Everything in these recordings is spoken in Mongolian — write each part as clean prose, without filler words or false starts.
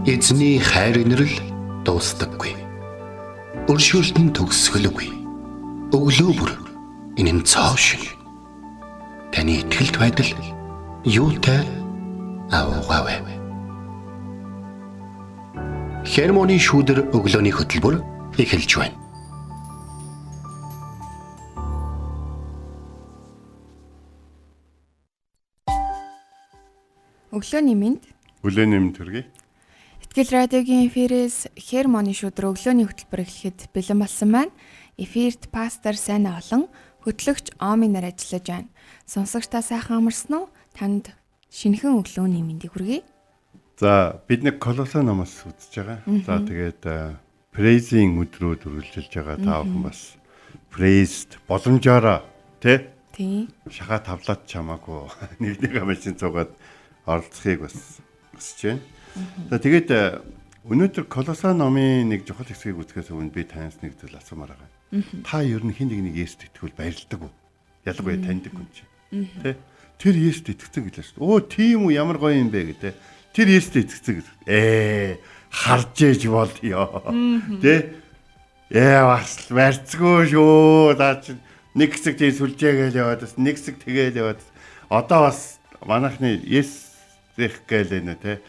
Эзний хайр инрэл дуустдаггүй. Өршөөлт нь төгсгөлгүй. Өглөө бүр энэ нь цоо шиг. Таны итгэлт байдал юутай аваагаав. Хермоны шүүдэр өглөөний хөтөлбөр эхэлж байна. Өглөөний мэнд. Өглөөний мэнд хүргэе. Итгэл радиогийн эфирээс Хермоны шүдрэ өглөөний хөтөлбөр эхлэхэд бэлэн болсон байна. Эфирт пастор Сайна олон хөтлөгч Оми нар ажиллаж байна. Сонсогчдаа сайхан амарсан уу? Танд шинэхэн өглөөний мэндийг хүргэе. За бид нэг Колосе номоос үзэж байгаа. За тэгээд praising өдрүүд үргэлжилж байгаа та бүхэн бас praised боломжоор тий шахаа тавлаад чамаагүй нэг машин цугаад оролцохыг бас хүсэж байна. За тэгээд өнөөдөр Колосе номын нэг чухал хэсгийг үзэхээс өмнө би танаас нэг зүйл асуумаар байгаа. Та ер нь хин нэг Есүст итгэвэл баярлдаг уу? Ялангуяа таньдаг хүн чинь. Тэ? Тэр Есүст итгэсэн гэлээ шүү. Оо тийм үү, ямар гоё юм бэ гэдэг. Тэр Есүст итгэсэн гэдэг. Харж ээж болё. Тэ? Бас барьцгүй шүү. Даа чи нэг хэсэг тийм сүлжээгээл яваад бас нэг хэсэг тэгээл яваад одоо бас манайхны Есүс гээл нэ тэ.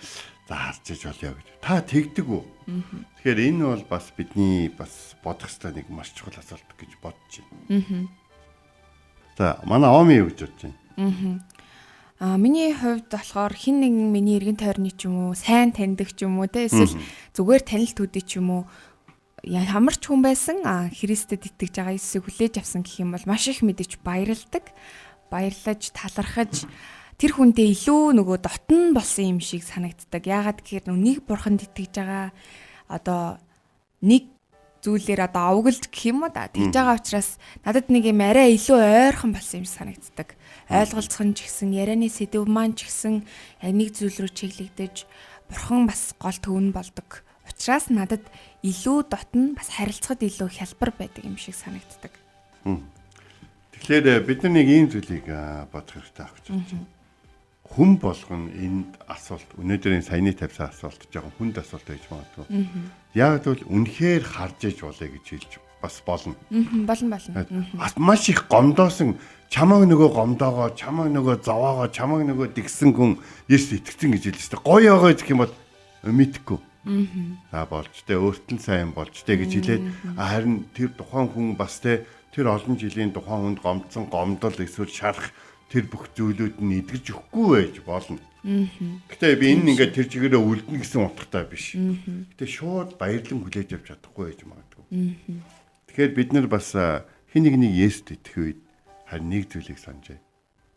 За харж ээж болё гэж. Та тэгдэг үү? Тэгэхээр энэ бол бас бидний бас бодох ёстой нэг маш чухал асуулт гэж бодож байна. За манай Оми юу гэж бодож байна? Миний хувьд болохоор хин нэгэн миний эргэн тойрны ч юм уу, сайн таньдаг ч юм уу, те эсвэл зүгээр танил төдий ч юм уу, ямар ч хүн байсан Христэд итгэж байгаа Иесусыг хүлээж авсан гэх юм бол маш их мэдээж баярлдаг. Баярлаж, талархаж тэр хүнтэй илүү нөгөө дотн болсон юм шиг санагддаг. Яагаад гэхээр нэг бурханд итгэж байгаа одоо нэг зүйлээр одоо овголж гэх юм уу да. Тэгж байгаа учраас надад нэг юм арай илүү ойрхон болсон юм санагддаг. Ойлголцох нь ч гэсэн, ярианы сэдв маань ч гэсэн яг нэг зүйл рүү чиглэгдэж бурхан бас гол төвн болдог. Учраас надад илүү дотн бас харилцахад илүү хялбар байдаг юм шиг санагддаг. Тэгэхээр бид нар нэг ийм зүйлийг бодох хэрэгтэй авч байна. Хүн болгон энд асуулт өнөөдрийн саяны тавьсан асуулт жоохон хүнд асуулт байж магадгүй. Яг л үнэхээр харж иж болоё гэж хэлж бас болно. Болно. Маш их гомдоосон чамааг нөгөө гомдоогоо, чамааг нөгөө зовоогоо, чамааг нөгөө дэгсэн хүн Есүс итгэсэн гэж хэлсэн. Гоё байгаа гэх юм бол мэдхгүй. За болж тэ өөртөө сайн болж тэ гэж хэлээд харин тэр тухайн хүн бас тэ тэр олон жилийн тухайн хүнд гомдсон гомдол эсвэл шарах тэр бүх зүйлүүд нь идэгж өгөхгүй байж болно. Гэтэ би энэ ингээд тэр чигээрээ үлдэнэ гэсэн утгатай биш. Гэтэ шууд баярлан хүлээж авч чадахгүй байж магадгүй. Тэгэхээр бид нар бас хин нэгний Есүст итгэх үед харин нэг зүйлийг санджээ.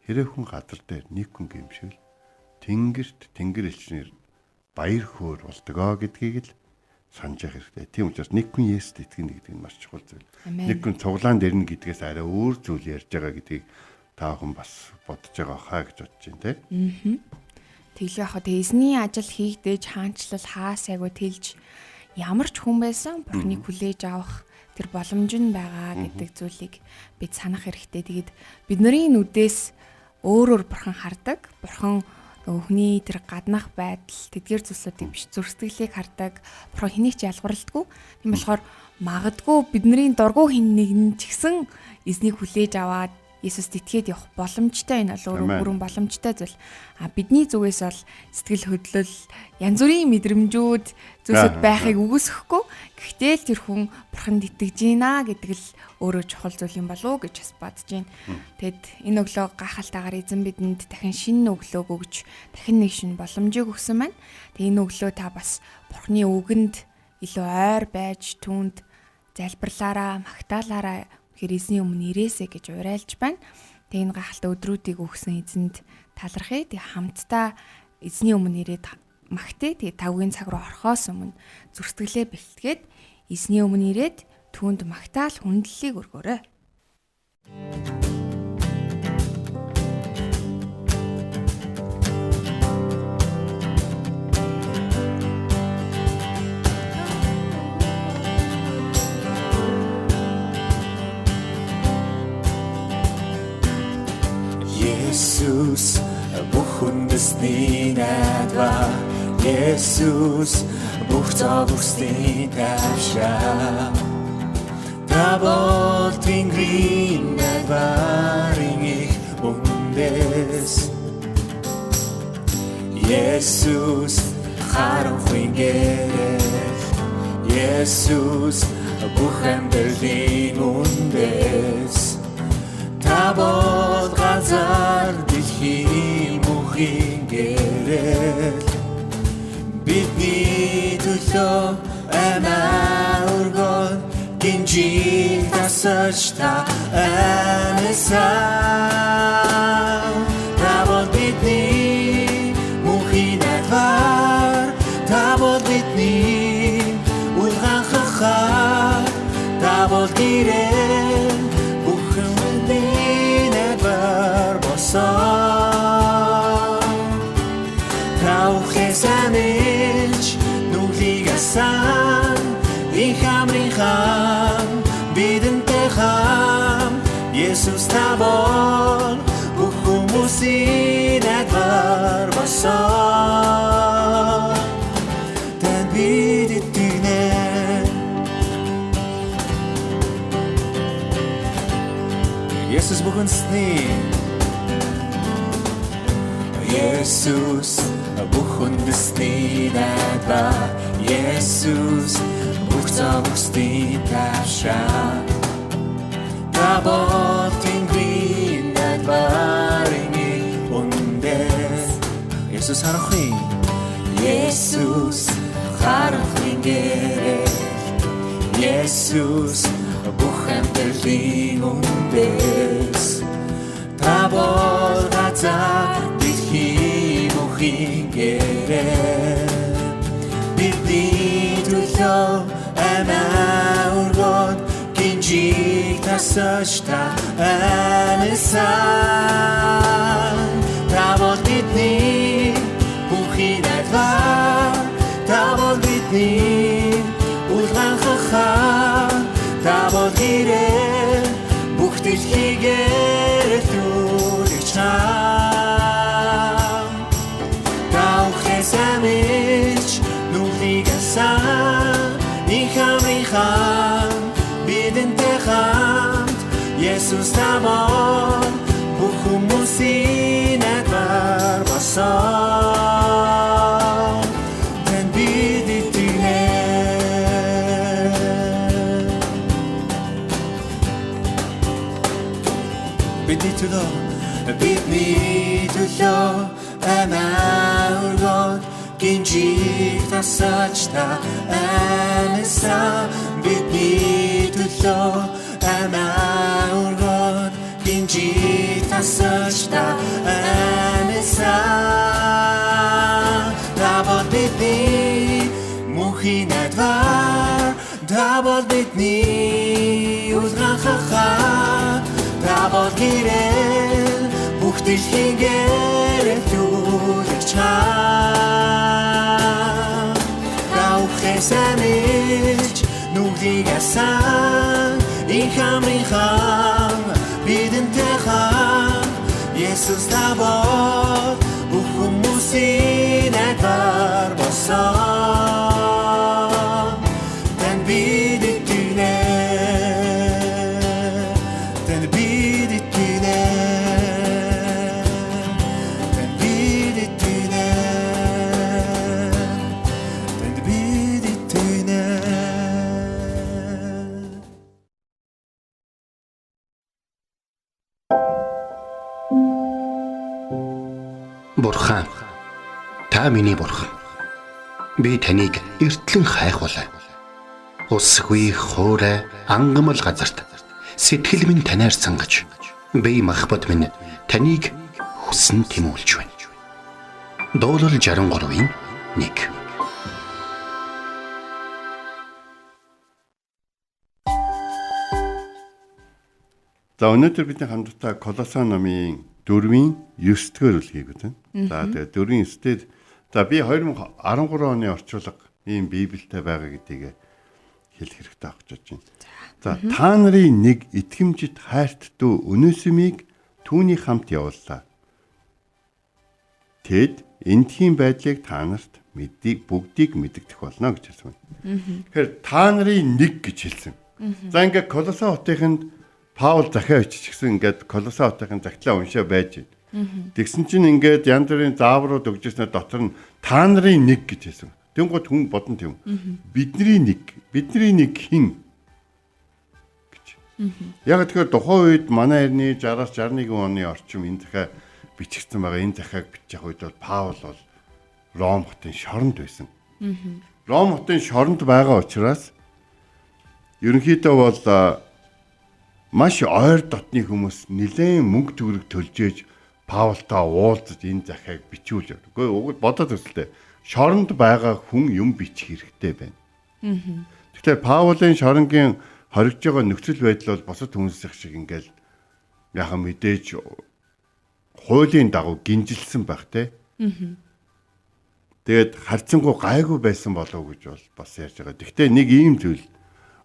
Хэрэг хүн газар дээр нэг хүн гэмшил тэнгэрт тэнгэр элчнэр баяр хөөр болдгоо гэдгийг л санджих хэрэгтэй. Тийм учраас нэг хүн Есүст итгэнэ гэдэг нь маш чухал зүйл. Нэг хүн цуглаан дэрнэ гэдгээс арай өөр зүйл ярьж байгаа гэдгийг та хүн бас бодож байгаа хаа гэж бодож байна те. Тэглээ яхаа эзний ажил хийгдэж хаанчлал хаасайгуу тэлж ямар ч хүн байсан бурхныг хүлээж авах тэр боломж нь байгаа гэдэг зүйлийг бид санах хэрэгтэй. Тэгээд бидний нүдээс өөрөөр бурхан хардаг. Бурхан хүний тэр гаднах байдал, тэдгээр зүйлсүүдийг биш зүрхсэтгэлийг хардаг. Бурхан хэнийг ч ялгарлдаггүй. Тийм болохоор магадгүй бидний дургүй хин нэгэн ч гэсэн эзнийг хүлээж аваад Есүст итгээд явах боломжтой энэ бол өөрөө боломжтой зүйл. Бидний зүгээс бол сэтгэл хөдлөл янз бүрийн мэдрэмжүүд зүйлсүүд байхыг үгүйсэхгүй. Гэхдээ л тэр хүн бурханд итгэж байна гэдэг л өөрөө чухал зүйл юм болов уу гэж бас бодож байна. Тэгэд энэ өглөө гахалтайгаар эзэн бидэнд дахин шинэ өглөөг өгж дахин нэг шинэ боломжийг өгсөн байна. Тэгээ энэ өглөө та бас бурханы үгэнд илүү ойр байж түүнд залбирлаараа, магтаалаараа хэр эзний өмнө ирээсэ гэж уриалж байна. Тэгээ энэ гахалтай өдрүүдийг өгсөн эзэнд талархъя. Тэгээ хамтдаа эзний өмнө ирээд магтъя. Тэгээ тавгийн цаг руу орохоос өмнө зүрхсэтгэлээ бэлтгээд эзний өмнө ирээд түүнд магтаал хүндлэлийг өргөөрэй. Jesus бүх үндэсний найдвар Есүс бүх зовлонгийн тавшаа Табол Тэнгэрийн найдварын их үндэс Есүс харанхуй гэрэл Есүс бүх амьдралын үндэс Табол ганцаар дэлхийн бүхий гэрэл Бидний төлөө амиа өргөн гинжиг тасарч та амьсан Табол бидний бүхий найдвар Табол бидний улгаан хахаар Табол гэрэл бүхэн бидний найдвар болсон Таухээс амилж нүглийг асан их амрын хам бидэнтэй хам Есүс та бол бүх хүмүүсийн найдвар болсон Танд бид итгэнэ Есүс бүхэнсний Есүс бүх үндэсний найдвар Есүс бүх зовлонгийн тавшаа Табол Тэнгэрийн найдварын үндэс Есүс харанхуй Есүс харанхуй гэрэл Есүс бүх амьдралын үндэс Табол ганцаар дэлхийн бүхий гэрэл Бидний төлөө амиа өргөн гинжиг тасарч та амьсан Табол бидний бүхий найдвар Табол бидний улгаан хахаар Табол гэрэл бүх дэлхийгээр түлэгч хам Таухээс амилж нүглийг асан их амрын хам бидэнтэй хамт Есүс та бол бүх хүмүүсийн найдвар болсон Танд бид итгэнэ Бидний төлөө амиа өргөн гинжиг тасарч та амьсан Бидний төлөө амиа өргөн гинжиг тасарч та амьсан Табол бидний бүхий найдвар Табол бидний улгаан хахаар Табол гэрэл бүх дэлхийн гэрэл түлэгч хам Таухээс амилж нүглийг асан их амрын хам бидэнтэй хам Есүс та бол бүх хүмүүсийн найдвар болсон Танд бид итгэнэ Танд бид итгэнэ Танд бид итгэнэ Танд бид итгэнэ Бурхан, та миний бурхан. Би таныг эртлэн хайхвалаа. Усгүй хоорой ангамл газарт сэтгэл минь танаар сангаж би махбат минь таныг хүсн тимүүлж байна. Дуурал 63-ийн 1. За өнөөдөр бидний хамтдаа Колосан номын 4-ийн 9-р бүлгийг үзэн. За тэгээ 4-ийн 9-д за би 2013 оны орчуулга ийм Библиэтэй байгаа гэдгийг хэлэх хэрэгтэй авч бодож байна. За та нарын нэг итгэмжит хайрт дүү Өнөсимийг түүний хамт явууллаа. Тэд эндхийн байдлыг та нарт бүгдийг мэддэх болно гэж хэлсэн байна. Тэгэхээр та нарын нэг гэж хэлсэн. За ингээд Колосе хотынд Паул захиа очиж гисэн ингээд Колосе хотын загтлаа уншаа байж байна. Тэгсэн чинь ингээд янз бүрийн зааврууд өгжснээр дотор нь та нарын нэг гэж хэлсэн. Тэнгууд хүн бодон тийм. Бидний нэг хин гэж. Яг тэгэхээр тухайн үед манай эртний 60-аас 61 оны орчим энэ захиа бичигдсэн байгаа. Энэ захиаг бичих үед бол Паул бол Ром хотын шоронд байсан. Ром хотын шоронд байгаа учраас ерөнхийдөө бол маш ойр дотны хүмүүс нэлээд мөнгө төгрөг төлж ээж Паултай уулзаж энэ захиаг бичүүлж явдаг. Гэхдээ бодоод үзлээ. Шоронд байгаа хүн юм бичих хэрэгтэй байна. Тэгэхээр Паулын шоронгийн хоригж байгаа нөхцөл байдал бол босод хүмүүсийн шиг ингээл яхаа мэдээж хуулийн дагуу гинжилсэн байх те. Тэгээд харцсангуу гайгүй байсан болов уу гэж бол бас ярьж байгаа. Гэхдээ нэг ийм зүйл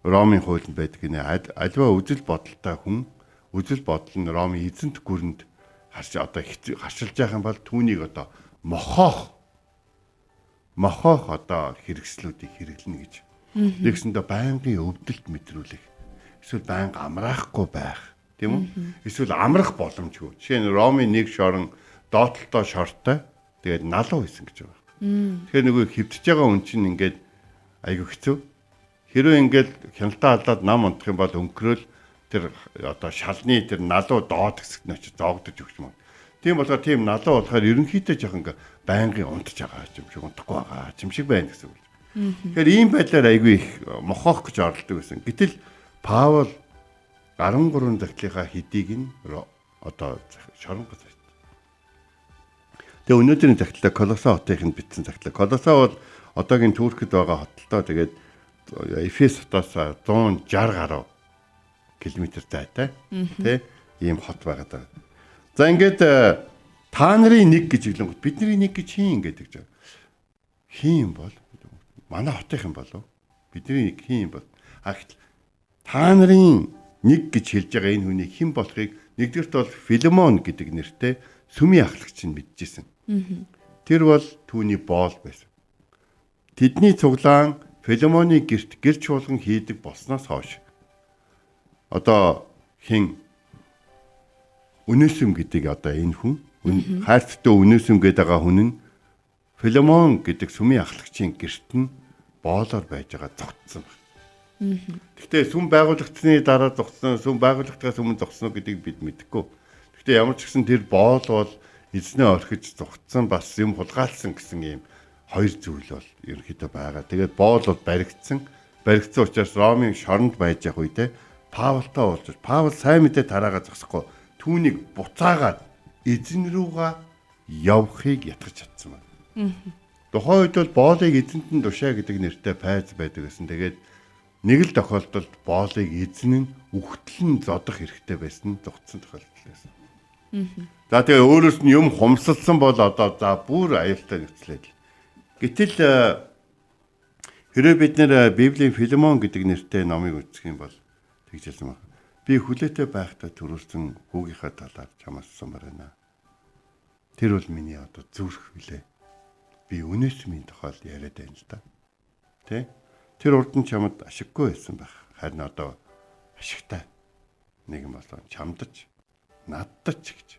Ромын хуулинд байдаг нэ альва үзэл бодолтой хүн үзэл бодол нь Ромын эзэнт гүрэнд харшилж байгаа юм бол түүнийг одоо мохоох одоо хэрэгслүүдийг хэрэглэнэ гэж. Тэгсэндээ байнгын өвдөлт мэдрүүлэх. Эсвэл байнга амраахгүй байх, тийм үү? Эсвэл амрах боломжгүй. Жишээ нь Ромын нэг шорон доотлолтоо шортой. Тэгээд налуу хийсэн гэж байгаа. Тэгэхээр нөгөө хөвтөж байгаа хүн чинь ингээд айгүй хэцүү. Хэрвээ ингээд хяналтаа алдаад нам унтах юм бол өнгөрөөл тэр одоо шалны тэр налуу доод хэсэгт нь очиж зоогдож өгч юм. Тийм болохоор тийм налуу болохоор ерөнхийдөө жоох ингээ байнгын унтж байгаа юм шиг унтахгүй байгаа юм шиг байна гэсэн үг. Тэгэхээр ийм байдлаар айгүй их мохоох гэж оролдог байсан. Гэтэл Паул 13 загтлынхаа хэдийг нь одоо шоронгоц байна. Тэгээ өнөөдрийн загтлаа Колосе хотынд бичсэн загтлаа. Колосе бол одоогийн Туркид байгаа хотолтой. Тэгээд Эфес хотоос 160 гаруй километр зайтай тий ийм хот байгаа. За ингээд та нарын нэг гэж хэлэнгүүт бидний нэг гэж хин гэдэг гэж. Хин бол манай хотын болов. Бидний нэг хин бол. Та нарын нэг гэж хэлж байгаа энэ хүний хэн болохыг нэгдүгээрт бол Филемон гэдэг нэртэй сүмийн ахлагч нь мэдчихсэн. Тэр бол түүний боол байсан. Тэдний цуглаан Филемоны гэрт гэр чуулган хийдэг болсноос хойш одоо хин Үнэсэм гэдэг одоо энэ хүн хайрцагтай Үнэсэм гэдэг байгаа хүн нь Филемон гэдэг сүмийн ахлагчийн гэрт нь боолоор байж байгаа зогтсон байна. Гэхдээ сүм байгуулагдсны дараа зогтсон, сүм байгуулагдахаас өмнө зогтсон гэдгийг бид мэдэхгүй. Гэхдээ ямар ч гэсэн тэр боол бол эзнээ орхиж зогтсон бас юм хулгайлсан гэсэн юм хоёр зүйл бол ерөнхийдөө байгаа. Тэгээд боол бол баригдсан учраас Ромын шоронд байж явах үедээ Паултай уулзаж Паул сайн мэдээ тараагаа зогсохгүй түүнийг буцаагаад эзэн рүүгээ явахыг ятгах чадсан байна. Тухайн үед бол боолыг эзэнт нь тушаа гэдэг нэртэй пайз байдаг гэсэн. Тэгээд нэг л тохиолдолд боолыг эзэн нь үхтэл нь зодох хэрэгтэй байсан зогтсон тохиолдол байсан. За тэгээ өөрөөс нь юм хумсалсан бол одоо за бүр аюултай нөхцөлөд. Гэтэл хэрэв бид нэр Библийн Филемон гэдэг нэртэй номыг үзэх юм бол тэгж хэлсэн байна. Би хүлээтэй байхдаа төрүүлсэн хүүгийнхаа талаар чамаас сумаар байна. Тэр бол миний одоо зүрх хүлээ. Би Үнэсмийн тухай яриад байна л да. Тэ? Тэр урд нь чамд ашиггүй байсан байх. Харин одоо ашигтай. Нэг юм болоо чамдаж, наддаж гэж.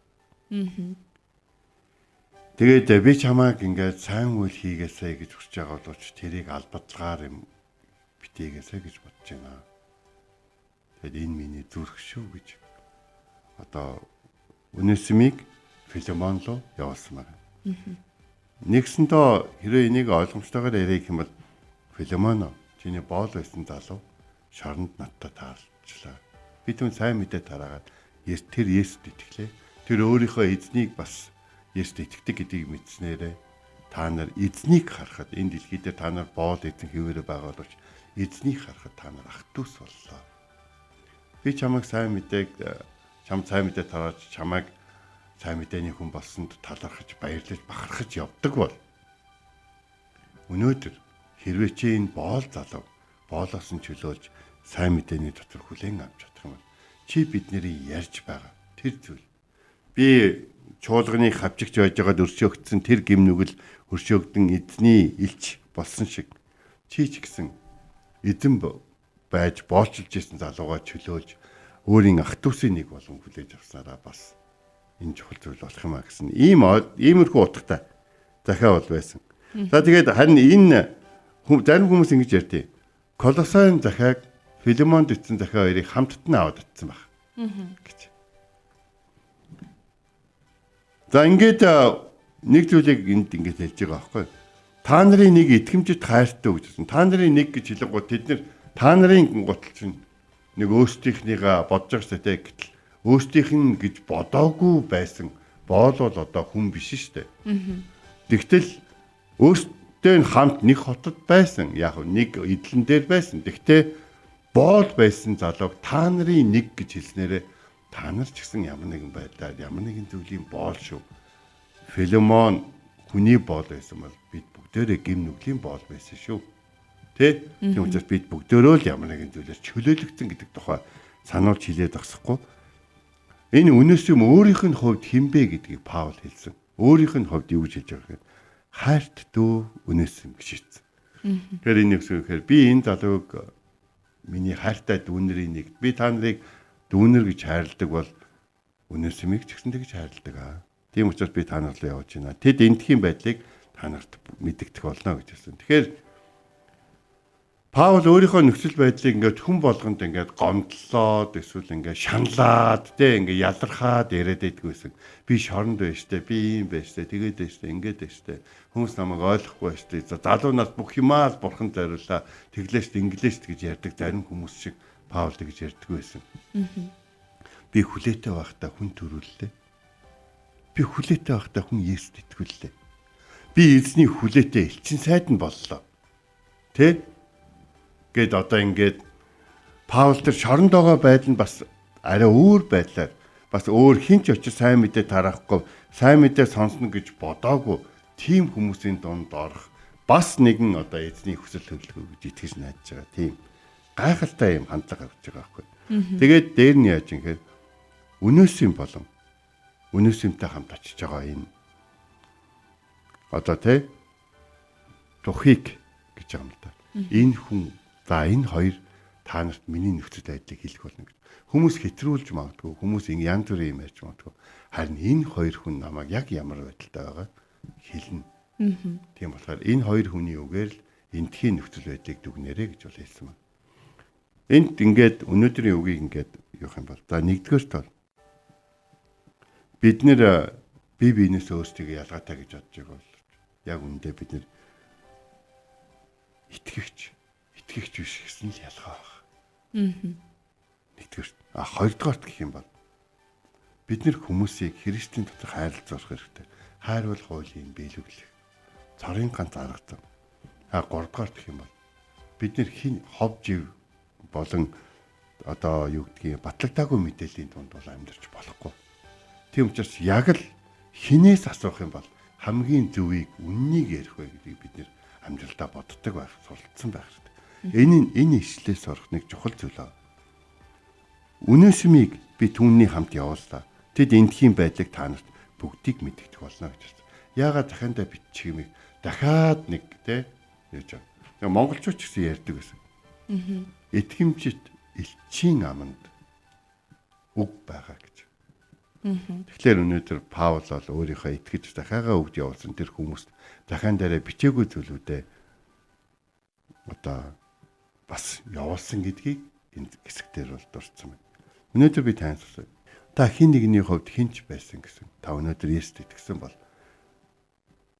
Тэгээд би чамааг ингээд сайн үйл хийгээсэй гэж хүсэж байгаа боловч тэрийг албадлагаар юм битээгээсэй гэж бодож байна. Тэгэд энэ миний зүрх шүү гэж. Одоо Үнэсмийг Филемон руу явуулсан байна. Нэгсэндээ хэрвээ энийг ойлгомжтойгоор ярих юм бол Филемон чиний боол байсан залуу шоронд надтай таалжлаа. Би түн сайн мэдээ тараагаад тэр Есүст итгэлээ. Тэр өөрийнхөө эзнийг бас Есүст итгэдэг гэдгийг мэдснээрээ та нар эзнийг харахад энэ дэлхийд та нар боол эзэн хэвээрээ байгаа боловч эзнийг харахад та нар ах トゥ ус боллоо. Би чамайг сайн мэдээ тарааж чамайг сайн мэдээний хүн болсонд талархаж баярлаж бахархаж явдаг бол өнөөдөр хэрвээ чи энэ боол залуу боолоос нь чөлөөлж сайн мэдээний дотор хүлээн авч чадах юм бол чи бидний ярьж байгаа тэр зүйл би чуулганы хавчигч байж байгаад өршөөгдсөн тэр гим нүгэл өршөөгдөн эзний илч болсон шиг чи ч гэсэн эзэн байж боолчилж исэн залуугаа чөлөөлж өөрийн ах дүүсийн нэг болгон хүлээж авснараа бас энэ чухал зүйл болох юм а гэсэн иймэрхүү утгатай захиа бол байсан. За тэгээд харин энэ зарим хүмүүс ингэж ярьдیں۔ Колосайн захиаг Филемонд ицсэн захиа хоёрыг хамтд нь аваад утсан баг. гэж. За ингээд нэг зүйлийг энд ингэж хэлж байгаа байхгүй. Та нарын нэг итгэмжит хайртай үгжсэн. Та нарын нэг гэж хэлэнгუთ тэд нар та нарын гутал чинь нэг өөрсдийнхнийгаа бодож байгаатай гэтэл өөрсдийнх нь гэж бодоогүй байсан боолол одоо хүн биш шүү дээ. Тэгтэл өөртөө нь хамт нэг хотод байсан. Яг нэг эдлэн дээр байсан. Тэгтээ боол байсан залууг та нарын нэг гэж хэлснээрээ та нар ч гэсэн ямар нэгэн байдлаар ямар нэгэн зүйлийн боол шүү. Филемон хүний боол байсан бол бид бүгдээрээ гим нүглийн боол байсан шүү. Тэ? Тийм учраас бид бүгдөө л ямар нэгэн зүйлээр чөлөөлөгдсөн гэдэг тухай сануулж хэлээд багсахгүй. Энэ үнэс юм өөрийнх нь хувьд хинбэ гэдгийг Паул хэлсэн. Өөрийнх нь хувьд юу гэж хэлж байгаа гэхээр хайрт дөө үнэс юм гэж хэлсэн. Тэгэхээр энэ юу гэхээр би энэ залууг миний хайртай дүүнэрийн нэг би та нарыг дүүнэр гэж хайрладаг бол үнэс юмыг ч гэсэн тэгж хайрладаг аа. Тийм учраас би та нар руу явж байна. Тэд эндхийн байдлыг та нарт мэдэгдэх болно гэж хэлсэн. Тэгэхээр Паул өөрийнхөө нөхцөл байдлыг ингээд хүн болгонд ингээд гомдлоод эсвэл ингээд шаналаад тэ ингээд ялархаад яриад байдгүйсэн. Би шоронд байштай, би юм байштай, тэгээд байштай, ингээд байштай. Хүмүүс намайг ойлгохгүй байштай. За залуунаас бүх юмаа бурхан зориулаа. Тэглээш, инглээш гэж ярьдаг зарим хүмүүс шиг Паул гэж ярьдаг байсан. Би хүлээтэй байхдаа хүн төрүүллээ. Би хүлээтэй байхдаа хүн Есүст итгүүллээ. Би эзний хүлээтэй элчин сайд нь боллоо. Тэ? Гэт одоо ингээд Паул тэр шоронд байгаа байдал нь бас арай өөр байдлаар бас өөр хинч очиж сайн мэдээ тараахгүй сайн мэдээ сонсно гэж бодоогүй тийм хүмүүсийн дунд орох бас нэгэн одоо эзний хүсэл төлөвлөгөө гэж итгэж найдаж байгаа тийм гайхалтай юм хандлага авч байгаа байхгүй. Тэгээд дээр нь яаж юм гэхээр өнөөсийн болон өнөөсөнтэй хамт очиж байгаа энэ одоо тэ тухыг гэж байгаа юм да. Энэ хүн за энэ хоёр та нарт миний нөхцөл байдлыг хэлэх болно гэж. Хүмүүс хэтрүүлж магадгүй, хүмүүс ингэ янз бүрийн юм ярьж магадгүй. Харин энэ хоёр хүн намайг яг ямар байдалтай байгаа хэлнэ. Тийм болохоор энэ хоёр хүний үгээр л эндхийн нөхцөл байдлыг дүгнэрэ гэж бол хэлсэн байна. Энд ингээд өнөөдрийн үгийг ингээд явах юм бол за нэгдүгээр тал бид нэр бие биенээс өөрсдийгөө ялгаатай гэж бодож байгаа бол яг үндэ бид нэр итгэгч биш гэсэн л ялгаа байна. Нэгдүгээр. Хоёрдугаарт гэх юм бол бид нэр хүмүүсийг Христийн дотор хайрлах хэрэгтэй. Хайр бол хуулийн биелүүлэх. Цорын ганц арга зам. Гуравдугаарт гэх юм бол бид нэр хин хов жив болон одоо юу гэдгийг батлагдаагүй мэдээллийн дунд бол амьдарч болохгүй. Тийм учраас яг л хинээс асуух юм бол хамгийн зөвийг үннийг ярих вэ гэдгийг бид нэр амьдралдаа боддог байх, суралцсан байх хэрэгтэй. Энэ ишлээс орох нэг чухал зүйл аа. Үнэсмийг би түүний хамт явууллаа. Тэд эндхийн байдлыг та нарт бүгдийг мэдгдэх болно гэж байна. Яагаад дахиандаа бичих юмыг дахиад нэг те яаж байгаа. Монголчууд ч гэсэн ярьдаг байсан. Итгэмжит элчийн аманд үг байгаа гэж. Тэгэхээр өнөөдөр Паул бол өөрийнхөө итгэж дахиагаа өгд явуулсан тэр хүмүүст дахиан дараа бичээгүй зүйлүүдээ одоо бас явуулсан гэдгийг энэ хэсэгтэр бол дурдсан байна. Өнөөдөр би танаас асууя. Та хин нэгний хувьд хинч байсан гэсэн. Та өнөөдөр Есүст итгэсэн бол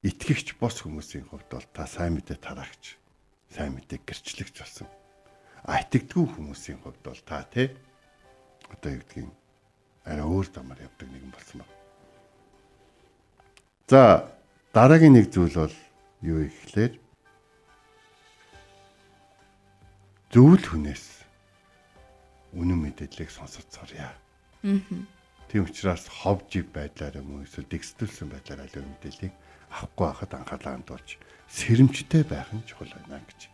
итгэгч бос хүмүүсийн хувьд бол та сайн мэдээ тараагч, сайн мэдээ гэрчлэгч болсон. Итгэдэггүй хүмүүсийн хувьд бол та тэ одоо юу гэдгийг арай өөр замаар явдаг нэгэн болсон байна. За дараагийн нэг зүйл бол юу ихлээр зөвл хүнээс үнэн мэдээллийг сонсож сурья. Тийм учраас ховжиг байдлаар юм уу эсвэл дэгсдүүлсэн байдлаар аливаа мэдээллийг авахгүй байхад анхаалаа хандуулж сэрэмжтэй байх нь чухал байна гэж.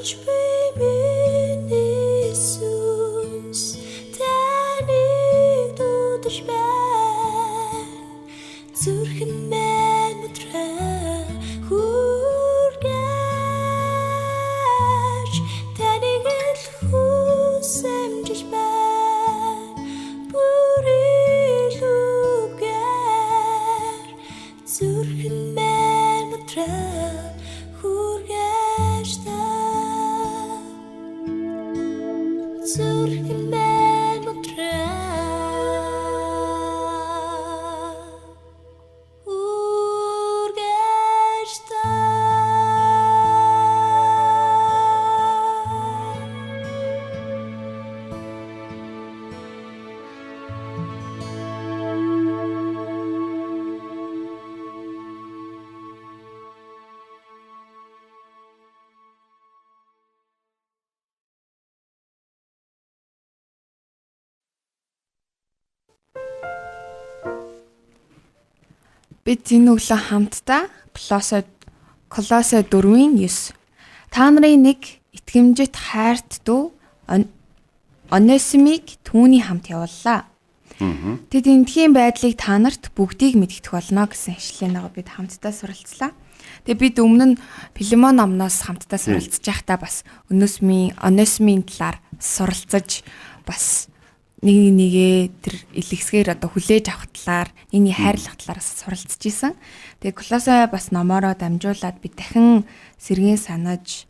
Ууж би минь Иесус таныг дуудаж байна. Зүрхэн минь мэдрээ хүргэж таныг л хүсэмжиж байна. Бүр илүүгээр зүрхэн минь мэдрээ хүргэж та. Зүрхэн минь мэдрээ хүргэж та. Бид энэ өглөө хамтдаа Колосе 4:9 та нарын нэг итгэмжит хайрт дүү Онесимыг түүний хамт явууллаа. Тэд эндхийн байдлыг та нарт бүгдийг мэдгдэх болно гэсэн ишлэлийн дагуу бид хамтдаа суралцлаа. Тэгээ бид өмнө нь Филемон номноос хамтдаа суралцж байхдаа бас Онесимийн талаар суралцаж бас нэгээ тэр илгэсгээр одоо хүлээж авах талаар нэгний хайрлах талаараас суралцж исэн. Тэгээ Колосе бас номороо дамжуулаад бид дахин сэргийн санаж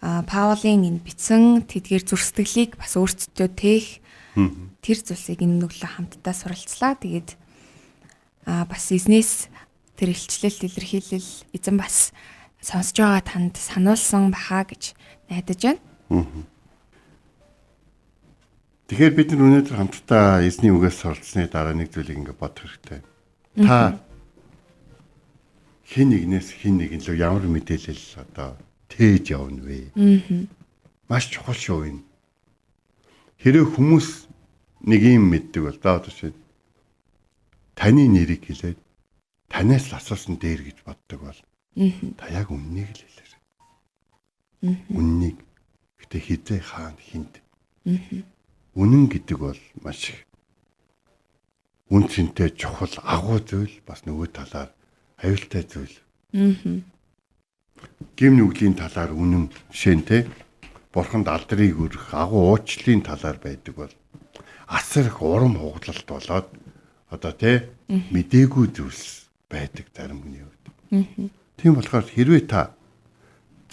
Паулийн энэ бичсэн тэдгээр зүрстгэлийг бас өөрсдөө тээх тэр зүйлсийг энэ өглөө хамтдаа суралцлаа. Тэгээд бас эзнээс тэр илчлэл илэрхийлэл эзэн бас сонсож байгаа танд сануулсан бахаа гэж найдаж байна. Тэгэхээр бид нар өнөөдөр хамтдаа эзний үгээс суралцсны дараа нэг зүйлийг ингээд бодох хэрэгтэй. Та хин нэгнээс хин нэг л ямар мэдээлэл одоо тээж явна вэ? Маш чухал шүү энэ. Хэрэв хүмүүс нэг юм мэддэг бол одоо жишээ таны нэрийг хэлээд танаас л асуусан дээр гэж боддог бол та яг үннийг л хэлээр. Үннийг. Гэтэ хизээ хаана хинт. Үнэн гэдэг бол маш их үн цэнтэй чухал агуу зүйл бас нөгөө талаар аюултай зүйл. Гим нүглийн талаар үнэн жишээ нь те бурханд алдрыг өргөх агуу уучлалын талаар байдаг бол асар их урам хугалалт болоод одоо те мдээгүй зүйлс байдаг зарим хүний хувьд. Тийм болохоор хэрвээ та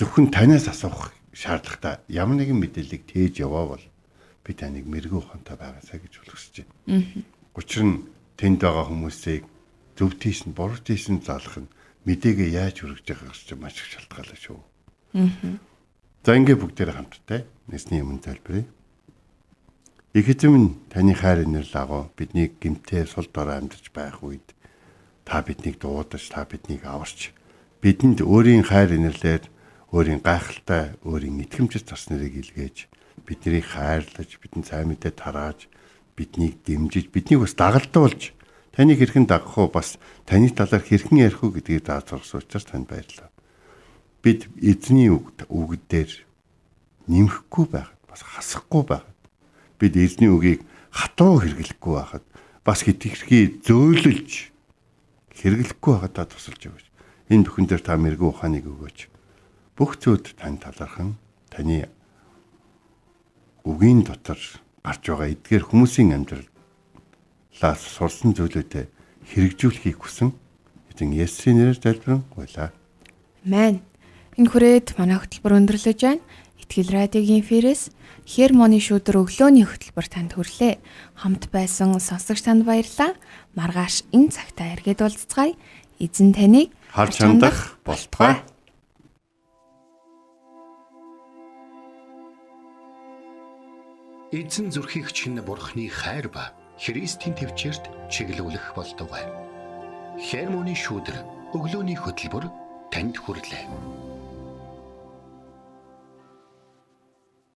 зөвхөн танаас асуух шаардлагатай ямар нэгэн мэдээллийг тээж яваа бол би таныг мэрэгүү ухаантай байгаасаа гэж хүсэж байна. Учир нь тэнд байгаа хүмүүсийг зөв тийш нь буруу тийш нь заалах нь мэдээгээ яаж хүргэж байгаагаас ч маш их шалтгаалаа шүү. За ингээ бүгдээр хамтдаа нэсний өмнө тайлбарыг. Их эзэм минь таны хайр инэрл агуу бидний гэмтээ сул дорой амьдарч байх үед та биднийг дуудаж та биднийг аварч бидэнд өөрийн хайр инэрлээр өөрийн гайхалтай өөрийн итгэмжит цас нэрийг илгээж биднийг хайрлаж, бидэнд сайн мэдээ тарааж, биднийг дэмжиж, биднийг бас дагалдуулж, таныг хэрхэн дагах уу, бас таны талаар хэрхэн ярих уу гэдгийг даацуулсан учраас танд баярлалаа. Бид эзний үгэд дээр нэмэхгүй байхад, бас хасахгүй байхад, бид эзний үгийг хатуу хэрэглэхгүй байхад, бас хитрхи зөөлөж хэрэглэхгүй байхад та тусалж өгөөч. Энэ бүхэн дээр та мэрэгүү ухааныг өгөөч. Бүх зүйлд тань талархан, таны үгийн дотор гарч байгаа эдгээр хүмүүсийн амьдралаас сурсан зүйлүүдэд хэрэгжүүлэхийг хүсэн эзэн Есүсийн нэрээр залбирэн гуйлаа. Амен. Энэ хүрээд манай хөтөлбөр өндөрлөж байна. Итгэл радиогийн эфирээс Хермоны шүүдэр өглөөний хөтөлбөр танд хүрлээ. Хамт байсан сонсогч танд баярлалаа. Маргааш энэ цагтаа эргээд уулзцгаая. Эзэн таныг харж хандах болтугай. Эзэн зүрхийг чинь бурхны хайр ба Христийн төвчөрт чиглүүлэх болтугай. Хермоны шүүдэр өглөөний хөтөлбөр танд хүрлээ.